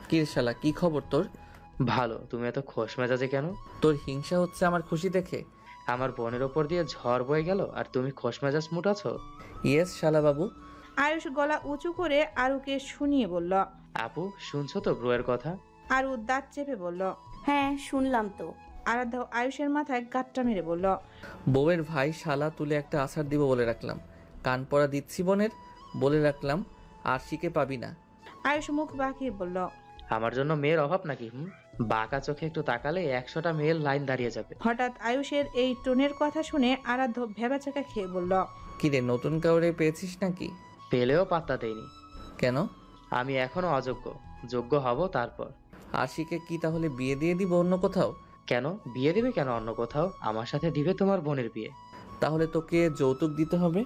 কি রে শালা, কি খবর তোর? ভালো। তুমি এত খোশ মেজাজে কেন? তোর হিংসা হচ্ছে আমার খুশি দেখে? আমার বোনের ওপর দিয়ে ঝড় বয়ে গেল আর তুমি খোশ মেজাজ মুটাছো? ইয়েস শালা বাবু। আয়ুষ গলা উঁচু করে আরুকে শুনিয়ে বলল। আপু, শুনছো তো ব্রোয়ের কথা? আরু দাঁত চেপে বলল। হ্যাঁ, শুনলাম তো। আরাধ্য আয়ুষের মাথায় গাঁটটা মেরে বলল। বউয়ের ভাই শালা তুলে একটা আছাড় দিব বলে রাখলাম। কান পড়া দিচ্ছি বোনের, বলে রাখলাম আর শিখে পাবি না। আয়ুষ মুখ বাঁকিয়ে বলল। আমার জন্য মেয়ের অভাব নাকি? বাঁকা চোখে একটু তাকালে 100টা মেয়ের লাইন দাঁড়িয়ে যাবে। হঠাৎ আয়ুষের এই টোনের কথা শুনে আরাধ্য ভেবাচাকা খেয়ে বলল। কিরে, নতুন কাউরে পেয়েছিস নাকি? পেলেও পাত্তা দেয়নি। কেন? আমি এখনো অযোগ্য, যোগ্য হব তারপর। আশিকে কি তাহলে বিয়ে দিয়ে দিব অন্য কোথাও? কেন বিয়ে দিবে? কেন অন্য কোথাও? আমার সাথে দিবে তোমার বোনের বিয়ে। তাহলে তোকে যৌতুক দিতে হবে।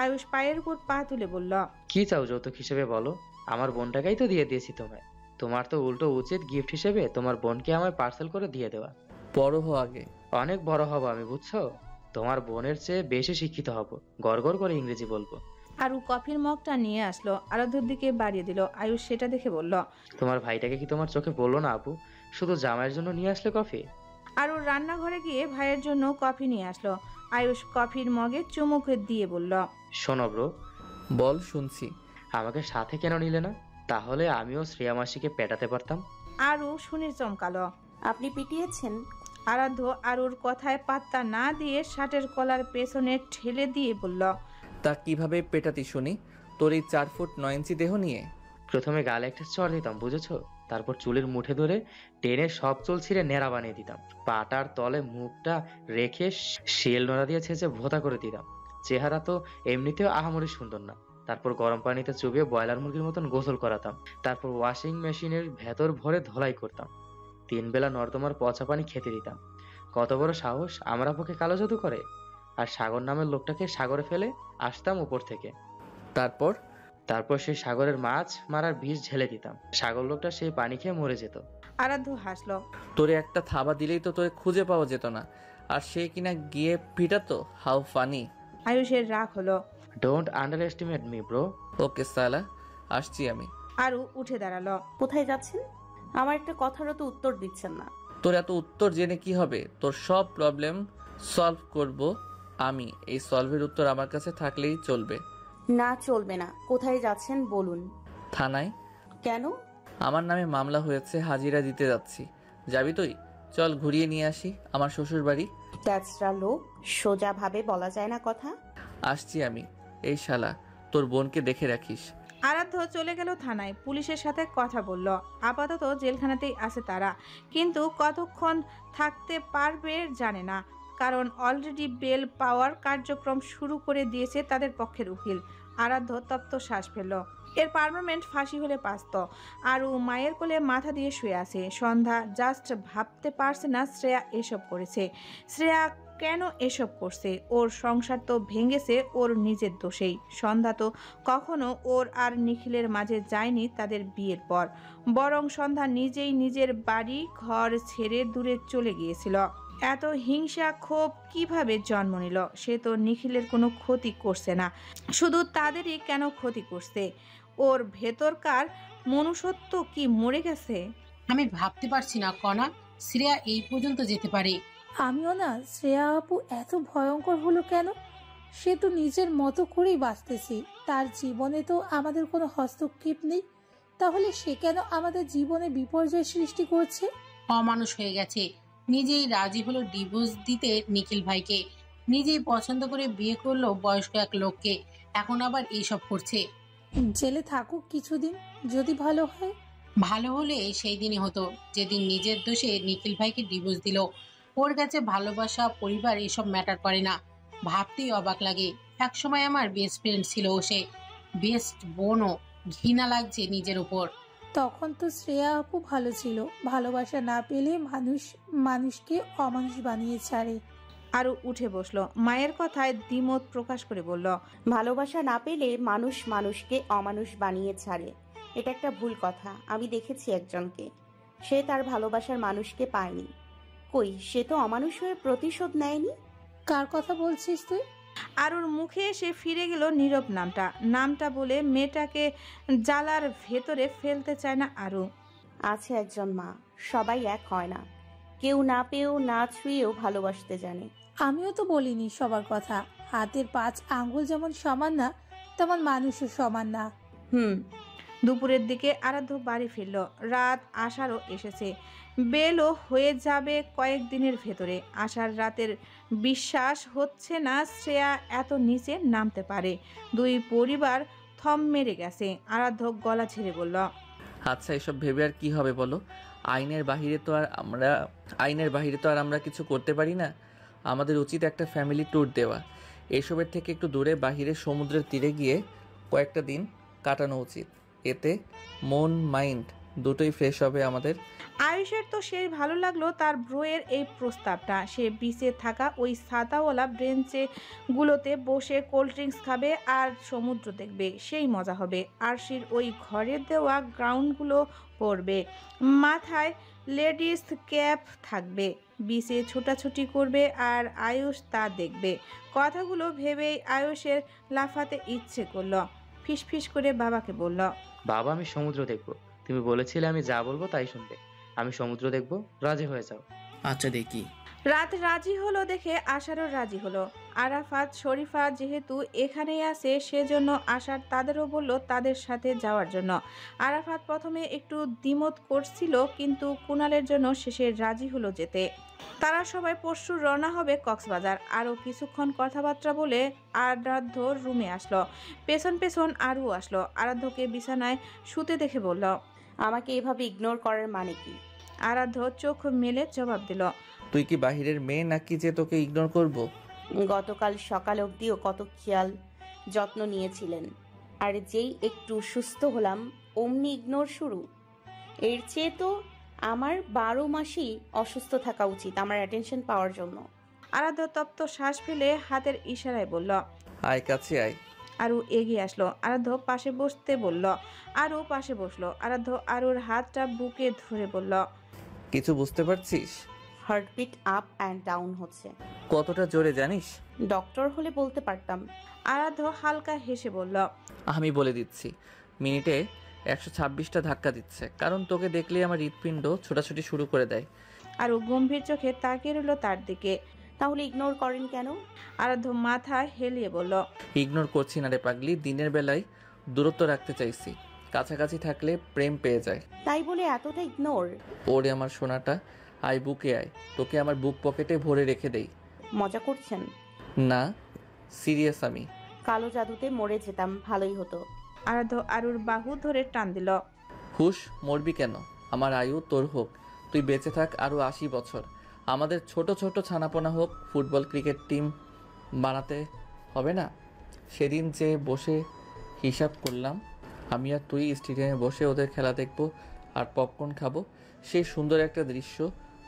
আয়ুষ পায়ের উপর পা তুলে বলল। কি চাও যৌতুক হিসেবে বলো? আমার বোনটাকেই তো দিয়ে দিয়েছি তোমায়। তোমার তো উল্টো উচিত গিফট হিসেবে তোমার বোনকে আমায় পার্সেল করে দিয়ে দেওয়া। বড় হ আগে। অনেক বড় হব আমি, বুঝছো? তোমার বোনের চেয়ে বেশি শিক্ষিত হব, গড়গড় করে ইংরেজি বলবো। আরু কফির মগটা নিয়ে আসলো, আরাধ্যর দিকে বাড়িয়ে দিল। আয়ুষ সেটা দেখে বলল। তোমার ভাইটাকে কি তোমার চোখে বললো না আপু? শুধু জামাইয়ের জন্য নিয়ে আসলে কফি? আরু রান্নাঘরে গিয়ে ভাইয়ের জন্য কফি নিয়ে আসলো। আয়ুষ কফির মগে চুমুক দিয়ে বলল। শোনো ব্রো। বল, শুনছি। আমাকে সাথে কেন নিলে না? তাহলে আমিও শ্রেয়া মাসিকে পেটাতে পারতাম। আরু শুনে চমকালো। আপনি পিটিয়েছেন? আরাধ্য আরুর কথায় পাত্তা না দিয়ে শার্টের কলার পেছনে ঠেলে দিয়ে বলল। তা কিভাবে পেটাতি শুনি, তোর এই 4 ফুট 9 ইঞ্চি দেহ নিয়ে? প্রথমে গালে একটা চড় দিতাম, বুঝেছো? তারপর চুলের মুঠে ধরে টেনে সব চুল ছিঁড়ে নেড়া বানিয়ে দিতাম। পাটার তলে মুখটা রেখে শিল নোড়া দিয়ে ছেঁচে ভোঁতা করে দিতাম। চেহারা তো এমনিতেও আহামরি সুন্দর না। তারপর গরম পানিতে চুবিয়ে ব্রয়লার মুরগির মতন গোসল করাতাম। তারপর ওয়াশিং মেশিনের ভেতর ভরে ধোলাই করতাম। 3 বেলা নর্দমার পচা পানি খেতে দিতাম। কত বড় সাহস আমার আপুকে কালো জাদু করে! আর সাগর নামের লোকটাকে সাগরে ফেলে আসতাম উপর থেকে। তারপর? তারপর সেই সাগরের মাছ মারার বিষ ঢেলে দিতাম। সাগর লোকটা সেই পানি খেয়ে মরে যেত। আরাধ্য হাসলো। তোরে একটা থাবা দিলেই তো তোরে খুঁজে পাওয়া যেত না, আর সে কিনা গিয়ে পিটাতো। How funny. আয়ুষের রাগ হলো। Don't underestimate me bro. Okay সালা, আসছি আমি। আরু উঠে দাঁড়ালো। কোথায় যাচ্ছেন? আমার একটা কথারও তো উত্তর দিচ্ছেন না। তোর এত উত্তর জেনে কি হবে? তোর সব প্রবলেম সলভ করব আমি। এই সলভের উত্তর আমার কাছে থাকলেই চলবে। না, চলবে না। কোথায় যাচ্ছেন বলুন। থানায়। কেন? আমার নামে মামলা হয়েছে, হাজিরা দিতে যাচ্ছি। যাবি তুই? চল ঘুরিয়ে নিয়ে আসি আমার শ্বশুর বাড়ি। তেজরা লোক, সোজা ভাবে বলা যায় না কথা। আসছি আমি। এই শালা, তোর বোনকে দেখে রাখিস। আরাধ্য চলে গেল থানায়, পুলিশের সাথে কথা বলল। আপাতত জেলখানাতেই আছে তারা, কিন্তু কতক্ষণ থাকতে পারবে জানে না, কারণ অলরেডি বেল পাওয়ার কার্যক্রম শুরু করে দিয়েছে তাদের পক্ষের উকিল। আরাধ্য তপ্ত শ্বাস ফেলল। এর পার্মানেন্ট ফাঁসি হলে বাঁচত। আরু মায়ের কোলে মাথা দিয়ে শুয়ে আছে। সন্ধ্যা জাস্ট ভাবতে পারছে না শ্রেয়া এসব করেছে। শ্রেয়া কেন এসব করছে? ওর সংসার তো ভেঙেছে ওর নিজের দোষেই। সন্ধ্যা তো কখনো ওর আর নিখিলের মাঝে যায়নি তাদের বিয়ের পর, বরং সন্ধ্যা নিজেই নিজের বাড়ি ঘর ছেড়ে দূরে চলে গিয়েছিল। এত হিংসা ক্ষোভ কিভাবে জন্ম নিল? সে তো নিখিলের কোনো ক্ষতি করছে না, শুধু তাদেরই কেন ক্ষতি করছে? ওর ভেতরকার মনুষ্যত্ব কি মরে গেছে? আমি ভাবতে পারছি না কণা, শ্রেয়া এই পর্যন্ত যেতে পারে। আমিও না। শ্রেয়া আপু এত ভয়ঙ্কর হলো কেন? সে তো নিজের মতো করেই বাঁচতেছে, তার জীবনে তো আমাদের কোনো হস্তক্ষেপ নেই। তাহলে সে কেন আমাদের জীবনে বিপর্যয় সৃষ্টি করছে? অমানুষ হয়ে গেছে। নিজেই রাজি হলো ডিভোর্স দিতে নিখিল ভাইকে, নিজেই পছন্দ করে বিয়ে করলো বয়স্ক এক লোককে, এখন আবার এইসব করছে। জেলে থাকুক কিছুদিন, যদি ভালো হয়। ভালো হলে সেই দিনই হতো যেদিন নিজের দোষে নিখিল ভাইকে ডিভোর্স দিল। ওর কাছে ভালোবাসা, পরিবার এসব ম্যাটার করে না। ভাবতেই অবাক লাগে, একসময় আমার বেস্ট ফ্রেন্ড ছিল ও, সে বেস্ট বোনও। ঘৃণা লাগছে নিজের উপর। তখন তো শ্রেয়া আপু ভালো ছিল। ভালোবাসা না পেলে মানুষ মানুষকে অমানুষ বানিয়ে ছাড়ে। আরু উঠে বসলো, মায়ের কথায় দ্বিমত প্রকাশ করে বলল। ভালোবাসা না পেলে মানুষ মানুষকে অমানুষ বানিয়ে ছাড়ে, এটা একটা ভুল কথা। আমি দেখেছি একজনকে, সে তার ভালোবাসার মানুষকে পায়নি। কই, সে তো অমানুষ হয়ে প্রতিশোধ নেয়নি। কার কথা বলছিস তুই? আরুর মুখে এসে ফিরে গেল নীরব নামটা। নামটা বলে মেয়েটাকে জ্বালার ভেতরে ফেলতে চায় না আরু। আছে একজন মা, সবাই এক হয় না। কেউ না পেয়েও না ছুঁয়েও ভালোবাসতে জানে। আমিও তো বলিনি সবার কথা। হাতের 5 আঙ্গুল যেমন সমান না, তেমন মানুষও সমান না। হুম। দুপুরের দিকে আরাধ্য বাড়ি ফিরল। রাত আশারও এসেছে, বেলও হয়ে যাবে কয়েকদিনের ভেতরে। আশার রাতের বিশ্বাস হচ্ছে না শ্রেয়া এত নিচে নামতে পারে। দুই পরিবার থম মেরে গেছে। আরাধ্য গলা ছেড়ে বলল, আচ্ছা এসব ভেবে আর কি হবে বলো? আইনের বাহিরে তো আর আমরা কিছু করতে পারি না। আমাদের উচিত একটা ফ্যামিলি ট্যুর দেওয়া। এসবের থেকে একটু দূরে বাহিরে সমুদ্রের তীরে গিয়ে কয়েকটা দিন কাটানো উচিত। এতে মন মাইন্ড দুটোই ফ্রেশ হবে আমাদের। আয়ুষের তো সেই ভালো লাগলো তার ব্রোয়ের এই প্রস্তাবটা। সে বিচে থাকা ওই ছাতাওয়ালা ব্রেঞ্চে গুলোতে বসে কোল্ড ড্রিঙ্কস খাবে আর সমুদ্র দেখবে, সেই মজা হবে। আরশির ওই ঘরের দেওয়া গ্রাউন্ডগুলো পড়বে, মাথায় লেডিস ক্যাপ থাকবে, বিচে ছোটাছুটি করবে আর আয়ুষ তা দেখবে। কথাগুলো ভেবেই আয়ুষের লাফাতে ইচ্ছে করলো। ফিসফিস করে বাবাকে বলল, বাবা, আমি সমুদ্র দেখবো। তুমি বলেছিলে আমি যা বলবো তাই শুনবে। আমি সমুদ্র দেখবো, রাজি হয়ে যাও। আচ্ছা দেখি। রাত রাজি হলো দেখে আশারও রাজি হলো। আরাফাত শরীফা যেহেতু এখানেই আছে সেজন্য আশার তাদেরও বলল তাদের সাথে যাওয়ার জন্য। আরাফাত প্রথমে একটু দ্বিমত করছিল, কিন্তু কুনালের জন্য শেষে রাজি হলো যেতে। তারা সবাই পরশু রওনা হবে কক্সবাজার। আরও কিছুক্ষণ কথাবার্তা বলে আরাধ্য রুমে আসলো। পেছন পেছন আরও আসলো। আরাধ্যকে বিছানায় শুতে দেখে বলল, আমাকে এভাবে ইগনোর করার মানে কি? আরাধ্য চোখ মেলে জবাব দিল, তুই কি বাহিরের মেয়ে নাকি যে তোকে ইগনোর করব? গতকাল সকাল অবধিও কত খেয়াল যত্ন নিয়েছিলেন, আর যেই একটু সুস্থ হলাম অমনি ইগনোর শুরু। এর চেয়ে তো আমার 12 মাসই অসুস্থ থাকা উচিত আমার অ্যাটেনশন পাওয়ার জন্য। আরাধ্য তপ্ত শ্বাস ফেলে হাতের ইশারায় বলল, আয় কাছে আয়। আরু এগিয়ে আসলো। আরাধ্য পাশে বসতে বলল। আরু পাশে বসলো। আরাধ্য আরুর হাতটা বুকে ধরে বলল, কিছু বুঝতে পারছিস? হার্টবিট আপ অ্যান্ড ডাউন হচ্ছে। কতটা জোরে জানিস? ডক্টর হলে বলতে পারতাম। আরাধ্য হালকা হেসে বলল, আমি বলে দিচ্ছি, মিনিটে 126টা ধাক্কা দিচ্ছে। কারণ তোকে দেখলেই আমার হৃৎপিণ্ড ছোটাছুটি শুরু করে দেয়। আরু গম্ভীর চোখে তাকিয়ে রইল তার দিকে। তাহলে ইগনোর করেন কেন? আরাধ্য মাথা হেলিয়ে বলল, ইগনোর করছি না রে পাগলি, দিনের বেলায় দূরত্ব রাখতে চাইছি। কাছাকাছি থাকলে প্রেম পেয়ে যায়। তাই বলে এতটা ইগনোর? ওরে আমার সোনাটা, আয় বুকে আয়, তোকে আমার বুক পকেটে ভরে রেখে দেই। মজা করছেন? না, সিরিয়াস আমি। কালো জাদুতে মরে যেতাম, ভালোই হতো। আরাধ্য আরুর বাহু ধরে টান দিল। হুশ, মরবি কেন? আমার আয়ু তোর হোক, তুই বেঁচে থাক আরও 80 বছর। আমাদের ছোট ছোট ছানাপোনা হোক, ফুটবল ক্রিকেট টিম বানাতে হবে না? সেদিন যে বসে হিসাব করলাম, আমি আর তুই স্টেডিয়ামে বসে ওদের খেলা দেখব আর পপকর্ন খাবো, সেই সুন্দর একটা দৃশ্য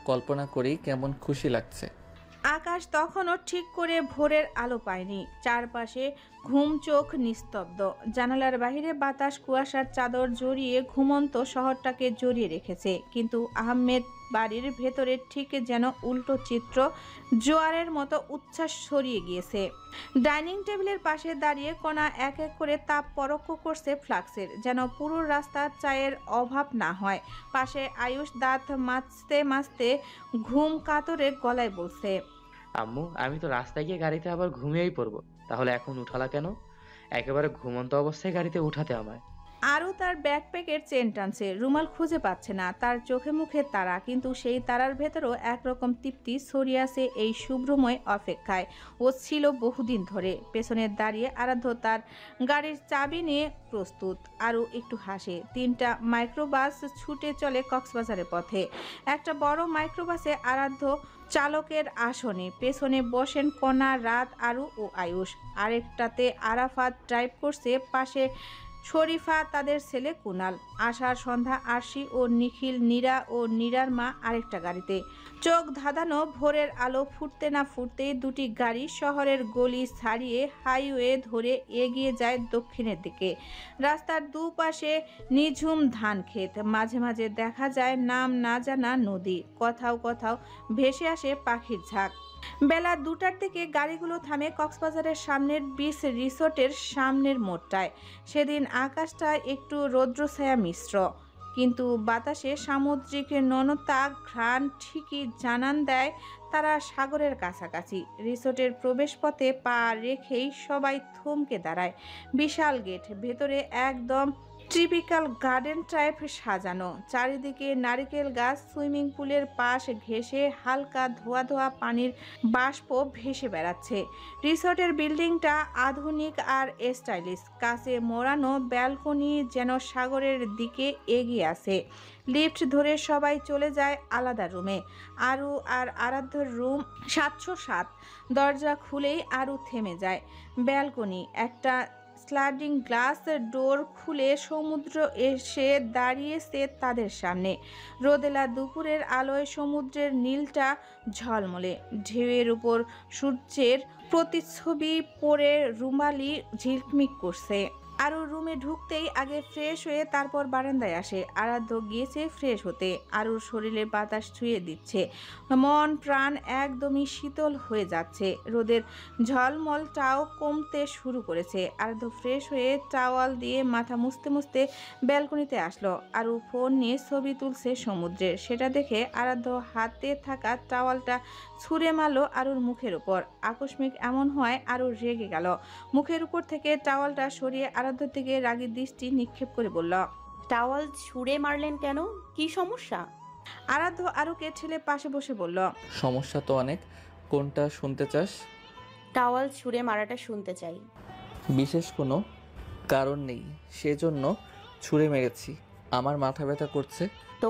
কল্পনা করেই কেমন খুশি লাগছে। আকাশ তখনও ঠিক করে ভোরের আলো পায়নি। চারপাশে ঘুম চোখ নিস্তব্ধ। জানালার বাইরে বাতাস কুয়াশার চাদর জড়িয়ে ঘুমন্ত শহরটাকে জড়িয়ে রেখেছে। কিন্তু আহমেদ বাড়ির ভেতরে ঠিক যেন উল্টো চিত্র, জোয়ারের মতো উচ্ছ্বাস ছড়িয়ে গিয়েছে। ডাইনিং টেবিলের পাশে দাঁড়িয়ে কোনা এক এক করে তাপ পরোক্ষ করছে ফ্লাক্সের, যেন পুরো রাস্তার চায়ের অভাব না হয়। পাশে আয়ুষ দাঁত মাজতে মাজতে ঘুম কাতরে গলায় বলছে, আম্মু, আমি তো রাস্তায় গিয়ে গাড়িতে আবার ঘুমিয়েই পড়বো। তাহলে এখন উঠালা কেন? একেবারে ঘুমন্ত অবস্থায় গাড়িতে উঠাতে আমায়। আরও তার ব্যাকপ্যাকের চেন টানছে। রুমাল খুঁজে পাচ্ছে না। তার চোখে মুখে তারা, কিন্তু সেই তারার ভেতরেও একরকম তৃপ্তি ছড়িয়ে আছে এই শুভ্রময় অপেক্ষায়। ও ছিল বহুদিন ধরে। পেছনে দাঁড়িয়ে আরাধ্য তার গাড়ির চাবি নিয়ে প্রস্তুত। আরও একটু হাসে। 3টা মাইক্রোবাস ছুটে চলে কক্সবাজারের পথে। একটা বড় মাইক্রোবাসে আরাধ্য চালকের আসনে, পেছনে বসেন কণা, রাত, আরু ও আয়ুষ। আরেকটাতে আরাফাত ড্রাইভ করছে, পাশে শরীফা, তাদের ছেলে কুনাল, আশার সন্ধ্যা, আরশি ও নিখিল, নীরা ও নীরার মা আরেকটা গাড়িতে। চোখ ধাঁধানো ভোরের আলো ফুটতে না ফুটতেই দুটি গাড়ি শহরের গলি ছাড়িয়ে হাইওয়ে ধরে এগিয়ে যায় দক্ষিণের দিকে। রাস্তার দুপাশে নিঝুম ধান ক্ষেত, মাঝে মাঝে দেখা যায় নাম না জানা নদী, কোথাও কোথাও ভেসে আসে পাখির ঝাঁক। বেলা 2টার দিকে গাড়িগুলো থামে কক্সবাজারের সামনের বিচ রিসোর্টের সামনের মোড়টায়। সেদিন আকাশটা একটু রৌদ্রছায়া মিশ্র। কিন্তু বাতাসে সামুদ্রিক ননতা ঘ্রাণ ঠিকই জানান দেয় তারা সাগরের কাছাকাছি। রিসোর্টের প্রবেশপথে পা রেখেই সবাই থমকে দাঁড়ায়। বিশাল গেট, ভেতরে একদম ট্রিপিক্যাল গার্ডেন টাইপ সাজানো, চারিদিকে নারিকেল গাছ, সুইমিং পুলের পাশ ঘেঁষে হালকা ধোয়া ধোয়া পানির বাষ্প ভেসে বেড়াচ্ছে। রিসোর্টের বিল্ডিংটা আধুনিক আর স্টাইলিশ, কাছে মোড়ানো ব্যালকনি যেন সাগরের দিকে এগিয়ে আছে। লিফট ধরে সবাই চলে যায় আলাদা রুমে। আরু আর আরাধ্যর রুম 707। দরজা খুলেই আরু থেমে যায়। ব্যালকনি, একটা স্লাইডিং গ্লাস ডোর খুলে সমুদ্র এসে দাঁড়িয়েছে তাদের সামনে। রোদেলা দুপুরের আলোয় সমুদ্রের নীলটা ঝলমলে, ঢেউয়ের উপর সূর্যের প্রতিচ্ছবি পড়ে রুমালি ঝিলমিক করছে। আরও রুমে ঢুকতেই আগে ফ্রেশ হয়ে তারপর বারান্দায় আসে। আরাধ্য গিয়েছে ফ্রেশ হতে, আরুর শরীরে বাতাস ছুঁয়ে দিচ্ছে। মন প্রাণ একদমই শীতল হয়ে যাচ্ছে। রোদের ঝলমলটাও কমতে শুরু করেছে। আরাধ্য ফ্রেশ হয়ে টাওয়াল দিয়ে মাথা মুছতে মুছতে ব্যালকনিতে আসলো। আরু ফোন নিয়ে ছবি তুলছে সমুদ্রের। সেটা দেখে আরাধ্য হাতে থাকা টাওয়ালটা ছুঁড়ে মারলো আরুর মুখের উপর। আকস্মিক এমন হয় আরু রেগে গেল। মুখের উপর থেকে টাওয়ালটা সরিয়ে আরাধ্যর দিকে রাগী দৃষ্টি নিক্ষেপ করে বলল, টাওয়াল ছুঁড়ে মারলেন কেন? কি সমস্যা? আরাধ্য আরুকে ঠেলে পাশে বসে বলল, সমস্যা তো অনেক, কোনটা শুনতে চাস? টাওয়াল ছুঁড়ে মারাটা শুনতে চাই। বিশেষ কোনো কারণ নেই, সেজন্য ছুঁড়ে মেরেছি। আমার মাথা ব্যথা করছে। তো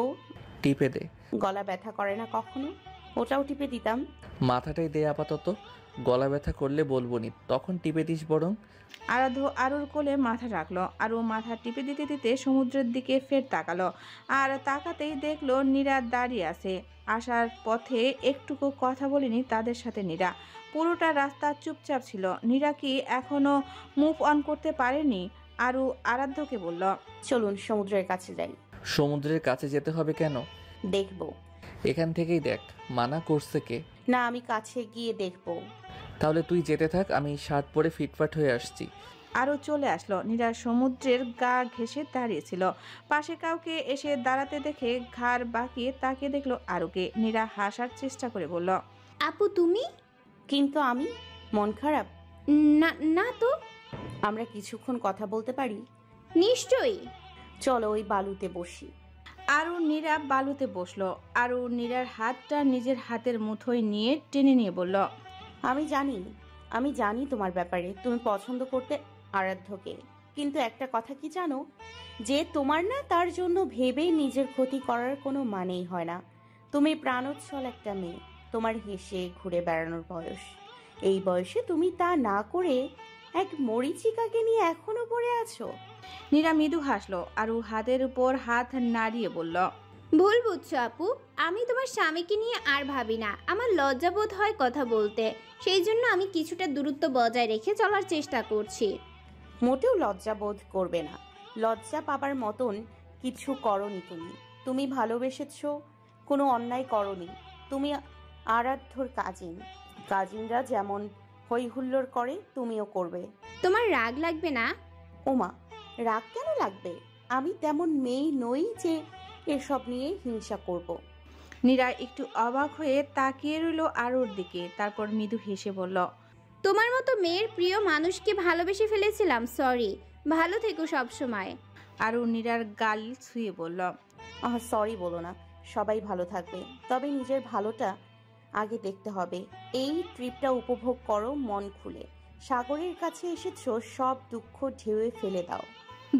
টিপে দে। গলা ব্যথা করে না কখনো? ওটাও টিপে দিতাম। মাথাটাই দে আপাতত, গলা ব্যথা করলে বলবো নি, তখন টিপে দিস বরং। আরাধ্য আরুর কোলে মাথা রাখলো। আরু মাথা টিপে দিতে দিতে সমুদ্রের দিকে ফের তাকালো। আর তাকাতেই দেখলো নীরা দাঁড়িয়ে আছে। আসার পথে একটুকু কথা বলেনি তাদের সাথে নীরা। পুরোটা রাস্তা চুপচাপ ছিল। নীরা কি এখনো মুভ অন করতে পারেনি? আরু আরাধ্যকে বলল, চলুন সমুদ্রের কাছে যাই। সমুদ্রের কাছে যেতে হবে কেন? দেখবো। এখান থেকেই দেখ। মানা করছে কে? না, আমি কাছে গিয়ে দেখবো। তাহলে তুই যেতে থাক, আমি শার্ট পরে ফিটফাট হয়ে আসছি। আরও চলে আসলো। নীরা সমুদ্রের গা ঘেঁষে দাঁড়িয়েছিল। পাশে কাউকে এসে দাঁড়াতে দেখে ঘাড় বাঁকিয়ে তাকিয়ে দেখলো আরুকে। নীরা হাসার চেষ্টা করে বলল, আপু তুমি? কিন্তু আমি মন খারাপ। না না তো। আমরা কিছুক্ষণ কথা বলতে পারি? নিশ্চয়ই। চলো ওই বালুতে বসি। আরু নীরা বালুতে বসলো। আরু নীরার হাতটা নিজের হাতের মুঠোয় নিয়ে টেনে নিয়ে বলল, আমি জানি তোমার ব্যাপারে। তুমি পছন্দ করতে আরাধ্যকে। কিন্তু একটা কথা কি জানো? যে তোমার না, তার জন্য ভেবেই নিজের ক্ষতি করার কোনো মানেই হয় না। তুমি প্রাণোচ্ছল একটা মেয়ে। তোমার হেসে ঘুরে বেড়ানোর বয়স। এই বয়সে তুমি তা না করে এক মরিচিকাকে নিয়ে এখনো পড়ে আছো। নীরা মৃদু হাসলো। আরু হাতের উপর হাত নাড়িয়ে বলল, ভুল বুঝছো আপু, আমি তোমার স্বামীকে নিয়ে আর ভাবি না। আমার লজ্জাবোধ হয় কথা বলতে, সেই জন্য আমি কিছুটা দূরত্ব বজায় রেখে চলার চেষ্টা করছি। মোটেও লজ্জা বোধ করবে না। লজ্জা পাবার মতন কিছু করনি তুমি। তুমি ভালোবেসেছো, কোনো অন্যায় করনি। তুমি আরাধ্যর কাজিনরা যেমন হই হুল্লোড় করে তুমিও করবে। তোমার রাগ লাগবে না? ওমা, রাগ কেন লাগবে? আমি তেমন মেয়ে নই যে এসব নিয়ে হিংসা করব। নীরা একটু অবাক হয়ে তাকিয়ে রইল আরুর দিকে। তারপর মৃদু হেসে বলল, তোমার মতো মেয়ের প্রিয় মানুষকে ভালোবেসে ফেলেছিলাম, সরি। ভালো থেকো সব সময়। আরু নীরার গাল ছুঁয়ে বলল, সরি বলো না, সবাই ভালো থাকবে। তবে নিজের ভালোটা আগে দেখতে হবে। এই ট্রিপটা উপভোগ করো মন খুলে। সাগরের কাছে এসেছো, সব দুঃখ ঢেউয়ে ফেলে দাও।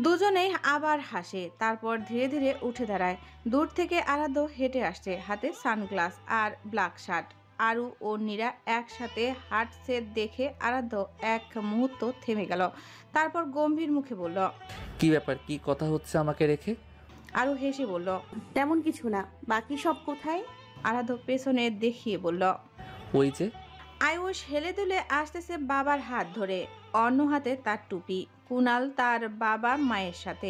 দুজনেই আবার হাসে। তারপর ধীরে ধীরে উঠে দাঁড়ায়। দূর থেকে আরাধ্য হেঁটে আসছে, হাতে সানগ্লাস আর ব্ল্যাক শার্ট। আরু ও নীরা একসাথে হাঁটছে দেখে আরাধ্য এক মুহূর্ত থেমে গেল। তারপর গম্ভীর মুখে বলল, কি ব্যাপার, কি কথা হচ্ছে আমাকে রেখে? আরু হেসে বলল, তেমন কিছু না। বাকি সব কোথায়? আরাধ্য পেছনে দেখিয়ে বলল, ওই যে। আয়ুষ হেলে দুলে আসতেছে বাবার হাত ধরে, অন্য হাতে তার টুপি। কুনাল তার বাবা মায়ের সাথে,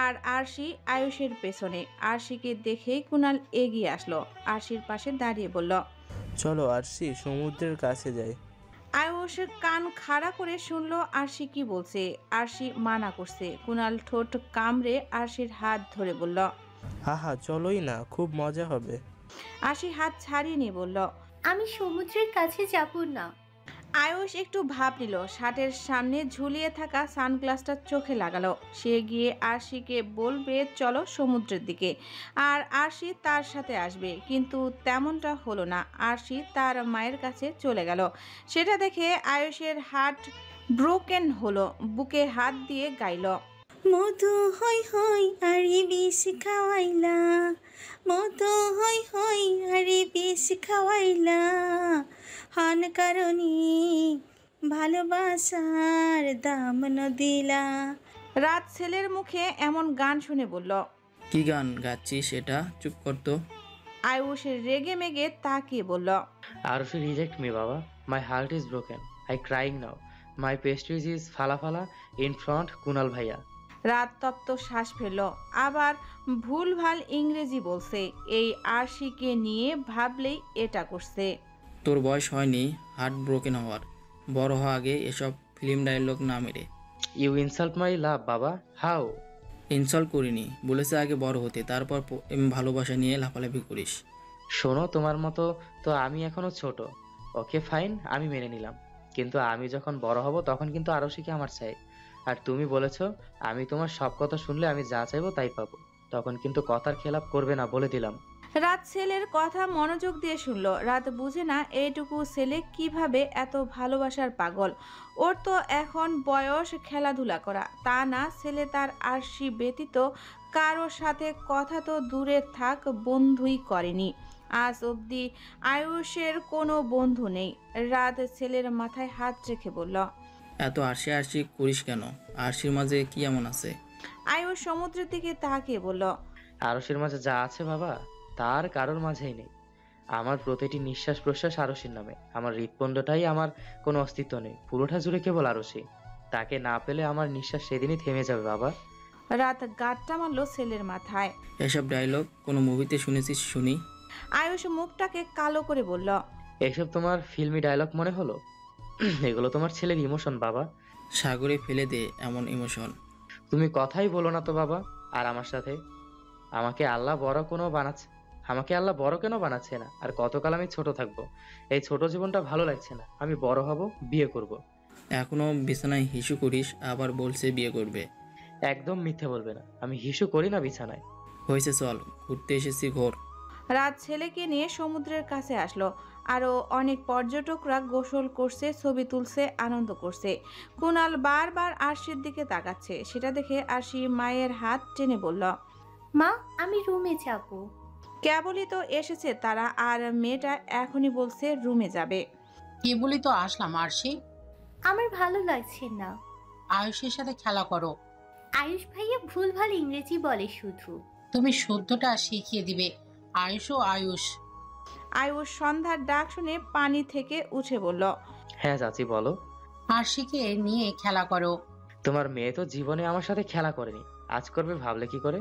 আর আরশি আয়ুষের পেছনে। আরশিকে দেখেই কুনাল এগিয়ে আসলো। আরশির পাশে দাঁড়িয়ে বলল, চলো আরশি, সমুদ্রের কাছে যাই। আয়ুষ কান খাড়া করে শুনলো আরশি কি বলছে। আরশি মানা করছে। কুনাল ঠোঁট কামড়ে আরশির হাত ধরে বলল, আহা চলোই না, খুব মজা হবে। আশি হাত ছাড়িয়ে নিয়ে বলল। আমি সমুদ্রের কাছে যাব না। আয়ুষ একটু ভাব নিল, শার্টের সামনে ঝুলিয়ে থাকা সানগ্লাসটা চোখে লাগালো। সে গিয়ে আরশিকে বলবে চলো সমুদ্রের দিকে, আর আরশি তার সাথে আসবে, কিন্তু তেমনটা হলো না। আরশি তার মায়ের কাছে চলে গেল। সেটা দেখে আয়ুষের হার্ট ব্রোকেন হলো, বুকে হাত দিয়ে গাইল। মধু হই হই আরে বিষ খাওয়াইলা, মধু হই হই আরে বিষ খাওয়াইলা, হন কারণে ভালোবাসার দাম দিলা। রাত ছেলের মুখে এমন গান শুনে বলল। কি গান গাচ্ছিস এটা? চুপ করতো। আয়ুষ রেগে মেগে তাকিয়ে বলল। আরশি রিজেক্ট মি বাবা, my heart is broken, I crying now, my pastries is ফালা ফালা ইন ফ্রন্ট কুনাল ভাইয়া। রাত তপ্ত শ্বাস ফেলল, আবার ভুলভাল ইংরেজি বলছে। এই আরশিকে নিয়ে ভাবলেই এটা করছে। তোর বয়স হয়নি হার্ট ব্রোকেন হওয়ার, বড় হওয়া আগে এসব ফিল্ম ডায়লগ না মেরে। ইউ ইনসাল্ট মাই লাভ বাবা, হাউ? ইনসল্ট করিনি, বলেছে আগে বড় হতে, তারপর ভালোবাসা নিয়ে লাফালাফি করিস। শোনো, তোমার মতো তো আমি এখনো ছোট। ওকে ফাইন, আমি মেনে নিলাম, কিন্তু আমি যখন বড় হব তখন কিন্তু আরশিকে আমার চাই। আর তুমি বলেছো আমি তোমার সব কথা শুনলে আমি যা চাইবো তাই পাবো, তখন কিন্তু কথার খেলাপ করবে না, বলে দিলাম। রাত ছেলের কথা মনোযোগ দিয়ে শুনল। রাত বুঝে না এইটুকু ছেলে কিভাবে এত ভালোবাসার পাগল। ওর তো এখন বয়স খেলাধুলা করা, তা না ছেলে তার আরশি ব্যতীত কারোর সাথে কথা তো দূরে থাক, বন্ধুই করেনি। আজ অবধি আয়ুষের কোনো বন্ধু নেই। রাত ছেলের মাথায় হাত রেখে বলল। এত আরশি আরশি করিস কেন? আরশির মাঝে কি এমন আছে? আয়ুষ সমুদ্রের দিকে তাকিয়ে বলল। আরশির মাঝে যা আছে বাবা, তার কারোর মাঝেই নেই। আমার প্রতিটি নিঃশ্বাস প্রশ্বাস আরশির নামে, আমার হৃৎপিণ্ডটাই আমার কোনো অস্তিত্ব নেই, পুরোটা জুড়ে কেবল আরশি। তাকে না পেলে আমার নিঃশ্বাস সেদিনই থেমে যাবে বাবা। রাত গাঁটটা মারল ছেলের মাথায়। এসব ডায়লগ কোনো মুভিতে শুনেছিস? শুনি। আয়ুষ মুখটাকে কালো করে বলল। এসব তোমার ফিল্মি ডায়লগ মনে হলো? এগুলো তোমার ছেলের ইমোশন বাবা। সাগরে ফেলে দে এমন ইমোশন। তুমি কথাই বলো না তো বাবা। আর আমার সাথে আমাকে আল্লাহ বড় কেন বানাচ্ছে না? আর কতকাল আমি ছোট থাকবো? এই ছোট জীবনটা ভালো লাগছে না, আমি বড় হব, বিয়ে করব। এখনো বিছানায় হিসু করিস, আবার বলছে বিয়ে করবে। একদম মিথ্যে বলবে না, আমি হিসু করি না বিছানায়। হয়েছে, চল ঘুরতে এসেছি ঘোর। রাত ছেলেকে নিয়ে সমুদ্রের কাছে আসলো। আরও অনেক পর্যটকরা গোসল করছে, ছবি তুলছে, আনন্দ করছে। কুনাল বারবার আরশির দিকে তাকাচ্ছে। সেটা দেখে আরশি মায়ের হাত টেনে বলল। মা, আমি রুমে যাব। কেবলই তো এসেছে তারা, আর মেয়েটা এখনই বলছে রুমে যাবে। কেবলই তো আসলাম আরশি। আমার ভালো লাগছে না। আয়ুষের সাথে খেলা করো। আয়ুষ ভাইয়া ভুলভাল ইংরেজি বলে শুধু। তুমি শুদ্ধটা শিখিয়ে দিবে। আয়ুষও আয়ুষ। আয়ুষ সন্ধ্যার ডাক শুনে পানি থেকে উঠে বলল। হ্যাঁ চাচি বলো। আরশিকে নিয়ে খেলা করো। তোমার মেয়ে তো জীবনে আমার সাথে খেলা করেনি, আজ করবে ভাবলে কি করে?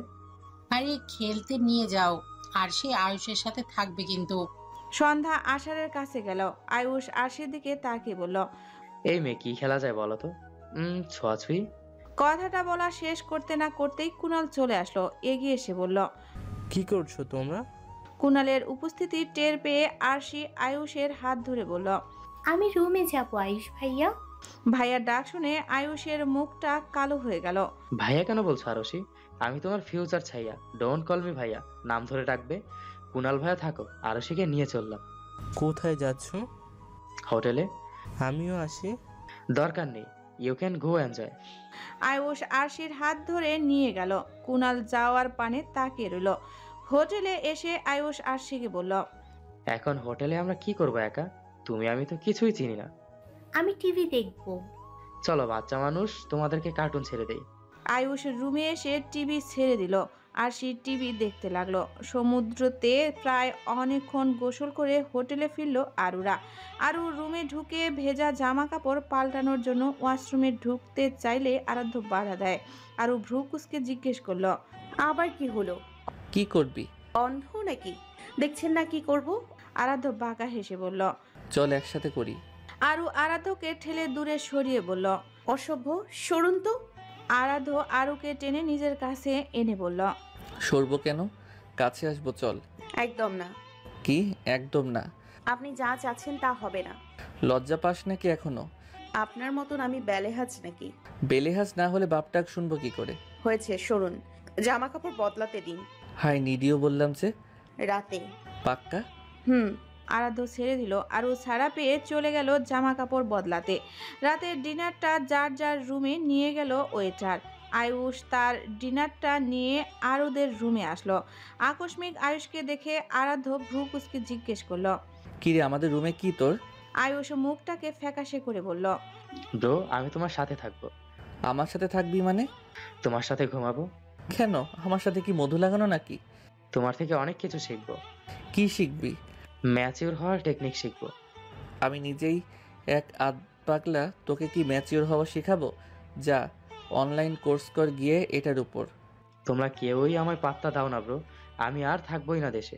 আরে খেলতে নিয়ে যাও, আরশি আয়ুষের সাথে থাকবে কিন্তু। সন্ধ্যা আষাঢ়ের কাছে গেল। আয়ুষ আরশির দিকে তাকিয়ে বলল। এই মেয়ে কি খেলা যায় বলো তো? ছোঁয়াছুঁই। কথাটা বলা শেষ করতে না করতেই কুনাল চলে আসলো। এগিয়ে এসে বলল। কি করছো তোমরা? কুনালের উপস্থিতি টের পেয়ে আরশি আয়ুষের হাত ধরে বলল। আমি রুমে যাব আয়ুষ ভাইয়া। ভাইয়ার ডাক শুনে আয়ুষের মুখটা কালো হয়ে গেল। ভাইয়া কেন বলছো আরশি? আমি তোমার ফিউচার ছাইয়া, ডোন্ট কল মি ভাইয়া, নাম ধরে ডাকবে। কুনাল ভাইয়া থাকো, আরশিকে নিয়ে চললাম। কোথায় যাচ্ছ? হোটেলে। আমিও আসি। দরকার নেই, you can go enjoy. Ayush আরশির হাত ধরে নিয়ে গেল। কুনাল যাওয়ার পানে তাকিয়ে রইল। হোটেলে এসে আয়ুষ আরশিকে বলল। এখন হোটেলে আমরা কি করবো একা? তুমি আমি তো কিছুই চিনি না। আমি টিভি দেখব। চলো বাচ্চা মানুষ, তোমাদেরকে কার্টুন ছেড়ে দেই। আয়ুষ রুমে এসে টিভি ছেড়ে দিল। আরশি টিভি দেখতে লাগলো। সমুদ্রতে প্রায় অনেকক্ষণ গোসল করে হোটেলে ফিরল আরুরা। আরু রুমে ঢুকে ভেজা জামা কাপড় পাল্টানোর জন্য ওয়াশরুমে ঢুকতে চাইলে আরাধ্য বাধা দেয়। আরু ভ্রু কুঁচকে জিজ্ঞেস করলো। আবার কি হলো? কি করবি? অন্ধ নাকি? দেখছেন না কি করব? আরাধ্য বাঁকা হেসে বলল। চল একসাথে করি। আরু আরাধ্যকে ঠেলে দূরে সরিয়ে বলল। অসভ্য, সরুন তো। আরাধ্য আরুকে টেনে নিজের কাছে এনে বলল। সরবো কেন? কাছে আসবো, চল। একদম না। কি একদম না? আপনি যা চাচ্ছেন তা হবে না। লজ্জা পাস নাকি এখনো? আপনার মতন আমি বেলেহাজ নাকি? বেলেহাজ না হলে বাপটাক শুনবো কি করে? হয়েছে, সরুন। জামা কাপড় বদলাতে দিন। হাই নিডিও বললাম যে। রাতে। পাক্কা? হুম। আরাধ্য ছেড়ে দিল আরও ছাড়া পেয়ে চলে গেল জামা কাপড় বদলাতে। রাতের ডিনারটা যার যার রুমে নিয়ে গেল ওয়েটার। আয়ুষ তার ডিনারটা নিয়ে আরুদের রুমে আসলো। আকস্মিক আয়ুষকে দেখে আরাধ্য ভ্রু কুঁচকে জিজ্ঞেস করলো, কিরে আমাদের রুমে কি তোর? আয়ুষ মুখটাকে ফ্যাকাশে করে বলল, ব্রো, আমি তোমার সাথে থাকবো। আমার সাথে থাকবি মানে? তোমার সাথে ঘুমাবো। কেন? আমার সাথে কি মধু লাগানো নাকি? তোমার থেকে অনেক কিছু শিখবো। কি শিখবি? ম্যাচিওর হওয়ার টেকনিক শিখবো। আমি নিজেই এক আধ পাগলা, তোকে কি ম্যাচিওর হওয়া শেখাবো? যা অনলাইন কোর্স কর গিয়ে এটার উপর। তোমরা কেউই আমায় পাত্তা দাও না ব্রো, আমি আর থাকবোই না দেশে।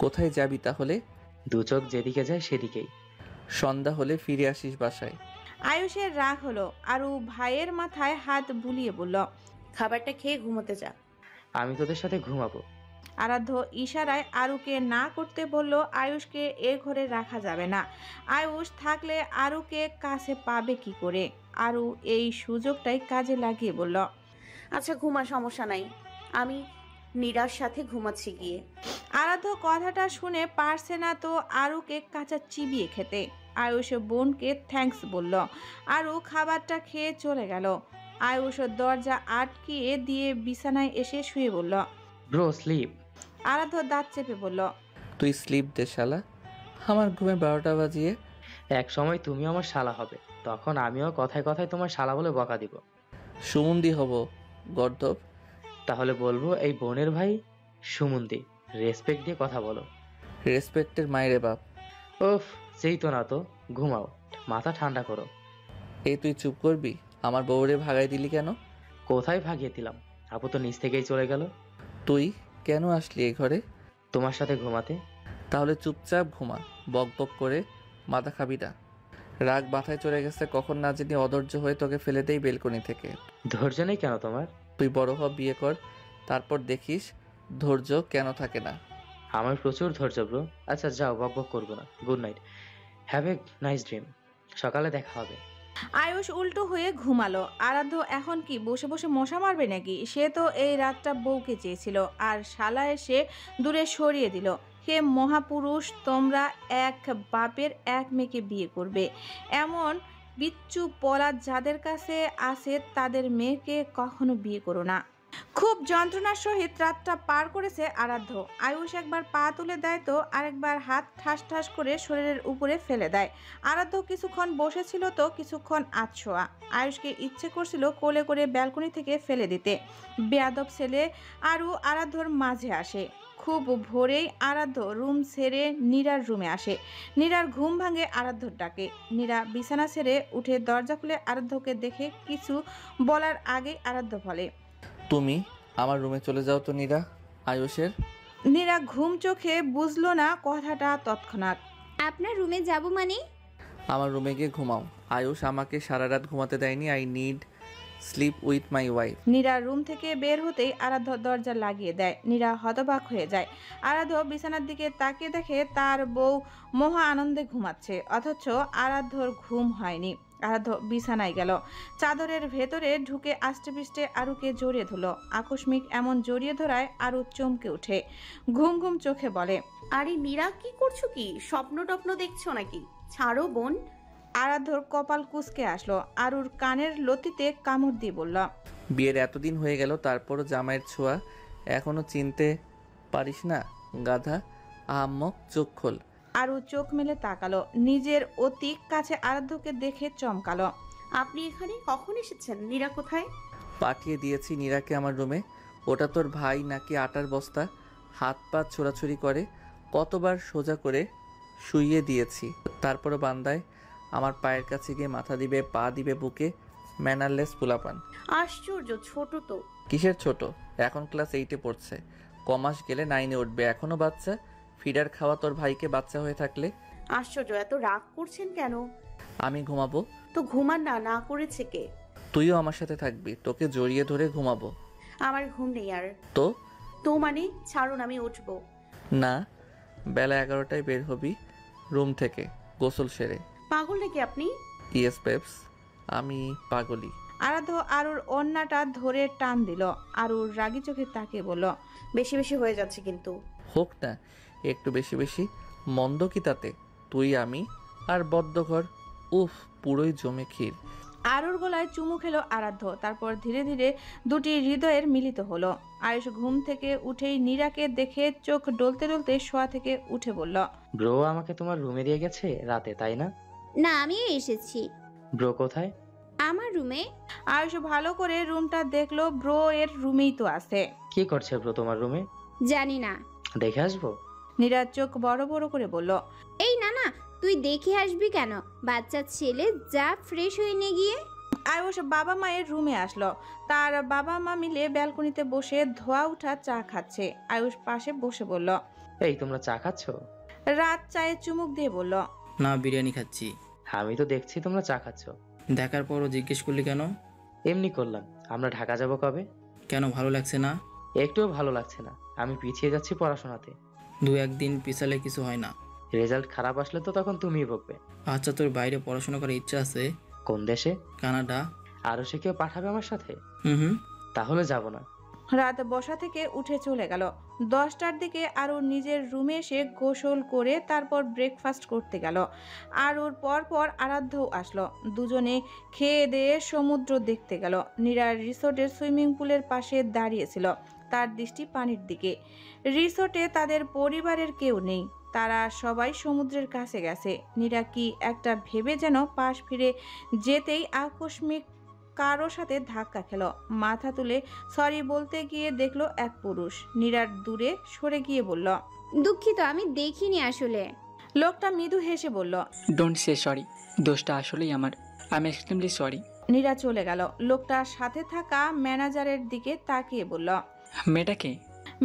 কোথায় যাবি তাহলে? দু চোখ যেদিকে যায় সেদিকেই। সন্ধ্যা হলে ফিরে আসিস বাসায়। আয়ুষের রাগ হলো। আরু ভাইয়ের মাথায় হাত বুলিয়ে বলল, খাবারটা খেয়ে ঘুমোতে যা। আমি তোদের সাথে ঘুমাবো। আরাধ্য ইশারায় আরুকে না করতে বলল। আয়ুষকে এ ঘরে রাখা যাবে না। আয়ুষ থাকলে আরুকে কাছে পাবে কি করে? আরু এই সুযোগটাই কাজে লাগিয়ে বলল, আচ্ছা ঘুমা, সমস্যা নাই। আমি নীরার সাথে ঘুমাচ্ছি গিয়ে। আরাধ্য কথাটা শুনে পারছে না তো আরুকে কাঁচা চিবিয়ে খেতে। আয়ুষ বোনকে থ্যাঙ্কস বলল। আরু খাবারটা খেয়ে চলে গেল। আয়ুষ দরজা আটকিয়ে দিয়ে বিছানায় এসে শুয়ে বলল। Bro sleep. আরাধ্য দাঁত চেপে বলল, তুই স্লিপ দে শালা, আমার ঘুমে 12টা বাজিয়ে। এক সময় তুমিও আমার শালা হবে, তখন আমিও কথায় কথায় তোমার শালা বলে বকা দিব। সুমন্দি হব গর্দব। তাহলে বলবো এই বোনের ভাই সুমন্দি, রেসপেক্ট দিয়ে কথা বলো। রেসপেক্টের মায়েরে বাপ। ওফ, যেই তো না তো, ঘুমাও, মাথা ঠান্ডা করো। এই তুই চুপ করবি? আমার বউরে ভাগাই দিলি কেন? কোথায় ভাগিয়ে দিলাম? আপু তো নিচ থেকেই চলে গেল। তুই কেন আসলি এই ঘরে? তোমার সাথে ঘুমাতে। তাহলে চুপচাপ ঘুমা, বক বক করে মাথা খাবি না। রাগ মাথায় চড়ে গেছে কখন না জানি, অধৈর্য হয়ে তোকে ফেলে দেই বেলকনি থেকে। ধৈর্য নেই কেন তোমার? তুই বড় হ, বিয়ে কর, তারপর দেখিস ধৈর্য কেন থাকে না। আমার প্রচুর ধৈর্য ব্রো। আচ্ছা যাও, বক বক করবো না। Good night, have a nice dream. সকালে দেখা হবে। আয়ুষ উল্টো হয়ে ঘুমালো। আরাধ্য এখন কি বসে বসে মশা মারবে নাকি? সে তো এই রাতটা বউকে চেয়েছিল, আর শালা এসে দূরে সরিয়ে দিল। হে মহাপুরুষ, তোমরা এক বাপের এক মেয়েকে বিয়ে করবে, এমন বিচ্ছু পলাদ যাদের কাছে আছে তাদের মেয়েকে কখনো বিয়ে করো না। খুব যন্ত্রণার সহিত রাতটা পার করেছে আরাধ্য। আয়ুষ একবার পা তুলে দেয় তো আরেকবার হাত ঠাস ঠাস করে শরীরের উপরে ফেলে দেয়। আরাধ্য কিছুক্ষণ বসেছিল তো কিছুক্ষণ আধশোয়া। আয়ুষকে ইচ্ছে করছিল কোলে করে ব্যালকনি থেকে ফেলে দিতে। বেয়াদব ছেলে আরু আরাধ্যর মাঝে আসে। খুব ভোরেই আরাধ্য রুম ছেড়ে নীরার রুমে আসে। নীরার ঘুম ভাঙে আরাধ্যর ডাকে। নীরা বিছানা ছেড়ে উঠে দরজা খুলে আরাধ্যকে দেখে কিছু বলার আগেই আরাধ্য বলে, তুমি আমার রুমে চলে যাও তো নীরা। আয়ুষের। নীরা ঘুম চোখে বুঝলো না কথাটা তৎক্ষণাৎ। আপনার রুমে যাব মানে? আমার রুমে গিয়ে ঘুমাও। আয়ুষ আমাকে সারা রাত ঘুমাতে দেয়নি। I need sleep with my wife. Nira room থেকে বের হতেই আরাধ্য দরজা লাগিয়ে দেয়। নীরা হতবাক হয়ে যায়। আরাধ্য বিছানার দিকে তাকিয়ে দেখে তার বউ মহা আনন্দে ঘুমাচ্ছে, অথচ আরাধ্যর ঘুম হয়নি। আরাধ্য বিছানায় গেল, চাদরের ভেতরে ঢুকে আষ্টেপৃষ্টে আরুকে জড়িয়ে ধরল। আকস্মিক এমন জড়িয়ে ধরায় আরু চমকে ওঠে, ঘুম ঘুম চোখে বলে, আরে নীরা, কি করছো? কি স্বপ্ন টপ্ন দেখছো নাকি? ছাড়ো বোন। আরাধ্যর কপাল কুঁচকে আসলো। আরুর কানের লতিতে কামড় দিয়ে বলল, বিয়ের এতদিন হয়ে গেল তারপরও জামাইয়ের ছোঁয়া এখনো চিনতে পারিস না? গাধা আহাম্মক, চোখ খোল। আরু চোখ মেলে তাকালো। নিজের অতি কাছে আরাধ্যকে দেখে চমকালো। আপনি এখানে কখন এসেছেন? নীরা কোথায়? পাঠিয়ে দিয়েছি নীরাকে আমার রুমে। ওটা তোর ভাই নাকি আটার বস্তা? হাত পা ছোড়াছুড়ি করে, কতবার সোজা করে শুইয়ে দিয়েছি, তারপরও বান্দায় আমার পায়ের কাছে গিয়ে মাথা দিবে, পা দিবে বুকে। ম্যানারলেস পোলাপান। আশ্চর্য, ছোট তো। কিসের ছোট? এখন ক্লাস 8-এ পড়ছে, কমাস গেলে 9-এ উঠবে, এখনো বাচ্চা। ফিডার খাওয়া তোর ভাইকে বাচ্চা হয়ে থাকলে। আশ্চর্য, এত রাগ করছেন কেন? আমি ঘুমাবো। তো ঘুমান না, না করেছে কে? তুইও আমার সাথে থাকবি, তোকে জড়িয়ে ধরে ঘুমাবো। আমার ঘুম নেই আর। তো তো মানে ছাড়ুন, আমি উঠবো। না, বেলা 11টায় বের হবি রুম থেকে গোসল সেরে। পাগল নাকি আপনি? ইয়েস পেপস, আমি পাগলি। আরাধ্য আরুর ওড়নাটা ধরে টান দিল। আরুর রাগী চোখে তাকিয়ে বলল, বেশি বেশি হয়ে যাচ্ছে কিন্তু। হোক না একটু বেশি বেশি, মন্দ কি তাতে? তুই আমি আর বদ্ধঘর, উফ পুরোই জমে ক্ষীর। আরুর গলায় চুমু খেলো আরাধ্য। তারপর ধীরে ধীরে দুটি হৃদয়ের মিলিত হলো। আয়ুষ ঘুম থেকে উঠেই নীরাকে দেখে চোখ ডলতে ডলতে শোয়া থেকে উঠে বলল, ব্রো আমাকে তোমার রুমে দিয়ে গেছে রাতে, তাই না? না, আমিও এসেছি। ব্রো কোথায়? আমার রুমে। আয়ুষ ভালো করে রুমটা দেখলো, ব্রো এর রুমেই তো আছে। কি করছে ব্রো তোমার রুমে? জানি না। দেখে আসবো? নীরা চোখ বড় বড় করে বলল, এই না না, তুই দেখে আসবি কেন? বাচ্চা ছেলে, যা ফ্রেশ হয়ে নে গিয়ে। আয়ুষ বাবা মায়ের রুমে আসলো। তার বাবা মা মিলে ব্যালকনিতে বসে ধোয়া উঠা চা খাচ্ছে। আয়ুষ পাশে বসে বলল, এই তোমরা চা খাচ্ছ? রাত চায়ে চুমুক দিয়ে বলল, না, বিরিয়ানি খাচ্ছি। আমি তো দেখছি তোমরা চা খাচ্ছ। দেখার পরও জিজ্ঞেস করলি কেন? এমনি করলাম। আমরা ঢাকা যাব কবে? কেন, ভালো লাগছে না? একটুও ভালো লাগছে না। আমি পিছিয়ে যাচ্ছি পড়াশোনাতে। 2-1 দিন পিছালে কিছু হয় না। রেজাল্ট খারাপ আসলে তো তখন তুমিই বকবে। আচ্ছা, তোর বাইরে পড়াশোনা করার ইচ্ছা আছে? কোন দেশে? কানাডা। আরো সে কেউ পাঠাবে আমার সাথে? হুম। তাহলে যাব না। রাত বসা থেকে উঠে চলে গেল। 10টার দিকে আরুর নিজের রুমে এসে গোসল করে তারপর ব্রেকফাস্ট করতে গেল। আরুর পর আরাধ্যও আসলো। দুজনে খেয়ে দিয়ে সমুদ্র দেখতে গেল। নীরার রিসোর্টের সুইমিং পুলের পাশে দাঁড়িয়েছিল, তার দৃষ্টি পানির দিকে। রিসোর্টে তাদের পরিবারের কেউ নেই, তারা সবাই সমুদ্রের কাছে গেছে। নীরা কি একটা ভেবে যেন পাশ ফিরে যেতেই আকস্মিক কারো সাথে ধাক্কা খেলো। মাথা তুলে সরি বলতে গিয়ে দেখলো এক পুরুষ। নীরার দূরে সরে গিয়ে বলল, দুঃখিত, আমি দেখিনি আসলে। লোকটা মৃদু হেসে বলল, ডোন্ট সে সরি, দোষটা আসলেই আমার। I am extremely sorry. Nira চলে গেল। লোকটা সাথে থাকা ম্যানেজারের দিকে তাকিয়ে বলল, মেয়েটাকে?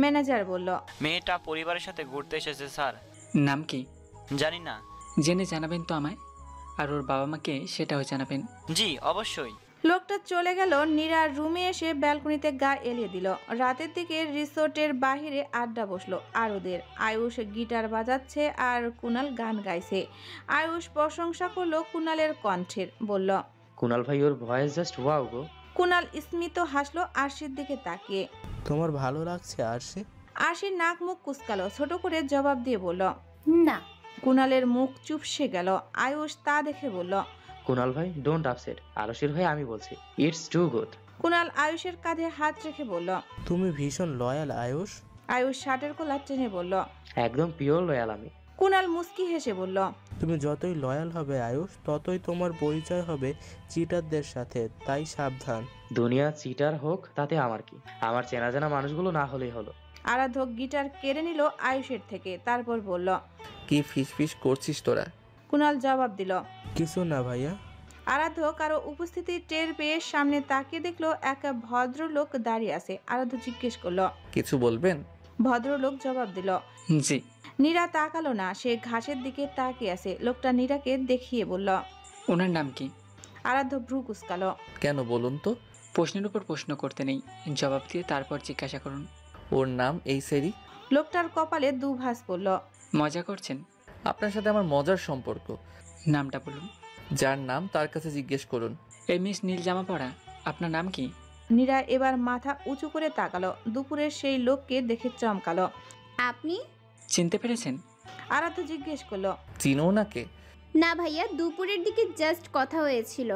ম্যানেজার বলল, মেয়েটা পরিবারের সাথে ঘুরতে এসেছে স্যার। নাম কি? জানি না। জেনে জানাবেন তো আমায়, আর ওর বাবা মাকে সেটাও জানাবেন। জি অবশ্যই। লোকটা চলে গেল। নীরার রুমে এসে ব্যালকনিতে গা এলিয়ে দিল। রাতের দিকে রিসোর্টের বাহিরে আড্ডা বসলো আরুদের। আয়ুষ গিটার বাজাচ্ছে আর কুনাল গান গাইছে। আয়ুষ প্রশংসা করলো কুনালের কণ্ঠের, বলল, কুনাল ভাই, ওর ভয়েস জাস্ট ওয়াও গো। কুনাল স্মিত হাসলো আরশির দিকে তাকিয়ে। তোমার ভালো লাগছে আরশি? আরশির নাক মুখ কুচকালো, ছোট করে জবাব দিয়ে বলল, না। কুনালের মুখ চুপসে গেল। আয়ুষ তা দেখে বলল, কুনাল ভাই ডোন্ট আপসেট, আরশির ভাই আমি বলছি, ইটস টু গুড। কুনাল আয়ুষের কাঁধে হাত রেখে বলল, তুমি ভীষণ লয়াল আয়ুষ। আয়ুষ শার্টের কলার টেনে বলল, একদম পিওর লয়াল আমি। কুনাল মুস্কি হেসে বলল, তুমি যতই লয়াল হবে আয়ুষ, ততই তোমার পরিচয় হবে চিটারদের সাথে, তাই সাবধান। দুনিয়া চিটার হোক তাতে আমার কি, আমার চেনা জানা মানুষগুলো না হলেই হলো। আরাধ্য গিটার কেড়ে নিল আয়ুষের থেকে, তারপর বলল, কি ফিস করছিস তোরা? কুনাল জবাব দিল, কিছু না ভাইয়া। আরাধ্য কারো উপস্থিতি টের পেয়ে সামনে তাকিয়ে দেখলো এক ভদ্রলোক দাঁড়িয়ে আছে। আরাধ্য জিজ্ঞেস করলো, কিছু বলবেন? ভদ্রলোক জবাব দিল, জি। নীরা তাকালো না, সে ঘাসের দিকে তাকিয়ে আছে। লোকটা নীরাকে দেখিয়ে বলল, ওনার নাম কি? আরাধ্য ভ্রু কুচকালো। কেন বলুন তো? প্রশ্নের উপর প্রশ্ন করতে নেই, জবাব দিয়ে তারপর জিজ্ঞাসা করুন। ওর নাম এই সেরি। লোকটার কপালে দুভাঁজ পড়ল। মজা করছেন? আপনার সাথে আমার মজার সম্পর্ক। নামটা বলুন। যার নাম তার কাছে জিজ্ঞেস করুন। এই মিস নীল জামা পরা, আপনার নাম কি? নীরা এবার মাথা উঁচু করে তাকালো। দুপুরের সেই লোককে দেখে চমকালো। আপনি চিনতে পেরেছেন? আরাধ্য জিজ্ঞেস করলো, চিনো না কে? না ভাইয়া, দুপুরের দিকে জাস্ট কথা হয়েছিল।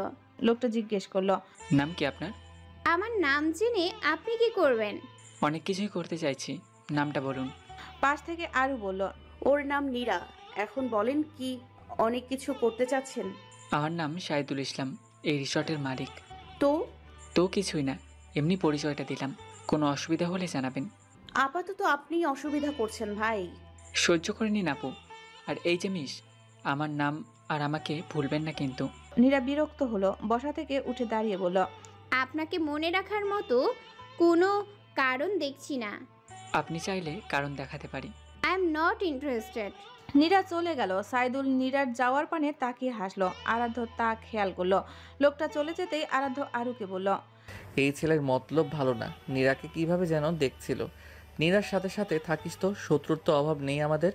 লোকটা জিজ্ঞেস করলো, নাম কি আপনার? আমার নাম জেনে আপনি কি করবেন? অনেক কিছুই করতে চাইছি, নামটা বলুন। পাশ থেকে আরু বলল, ওর নাম নীরা। এখন বলেন কি অনেক কিছু করতে চাচ্ছেন? আমার নাম শাহিদুল ইসলাম, এই রিসর্টের মালিক। তো তো কিছুই না, এমনি পরিচয়টা দিলাম, কোনো অসুবিধা হলে জানাবেন। আপাতত আপনি অসুবিধা করছেন ভাই। সহ্য করে নিন আপু। আর এই যে মিস, আমার নাম আর আমাকে ভুলবেন না কিন্তু। নীরা বিরক্ত হলো, বসা থেকে উঠে দাঁড়িয়ে বলল, আপনাকে মনে রাখার মতো কোনো কারণ দেখছি না। আপনি চাইলে কারণ দেখাতে পারি। I am not interested. Nira চলে গেল। সাইদুল নীরার যাওয়ার পানে তাকিয়ে হাসলো। আরাধ্য তা খেয়াল করলো। লোকটা চলে যেতেই আরাধ্য আরুকে বলল, এই ছেলের মতলব ভালো না। নীরাকে কিভাবে যেন দেখছিল। নীরার সাথে সাথে থাকিস তো, শত্রুর তো অভাব নেই আমাদের।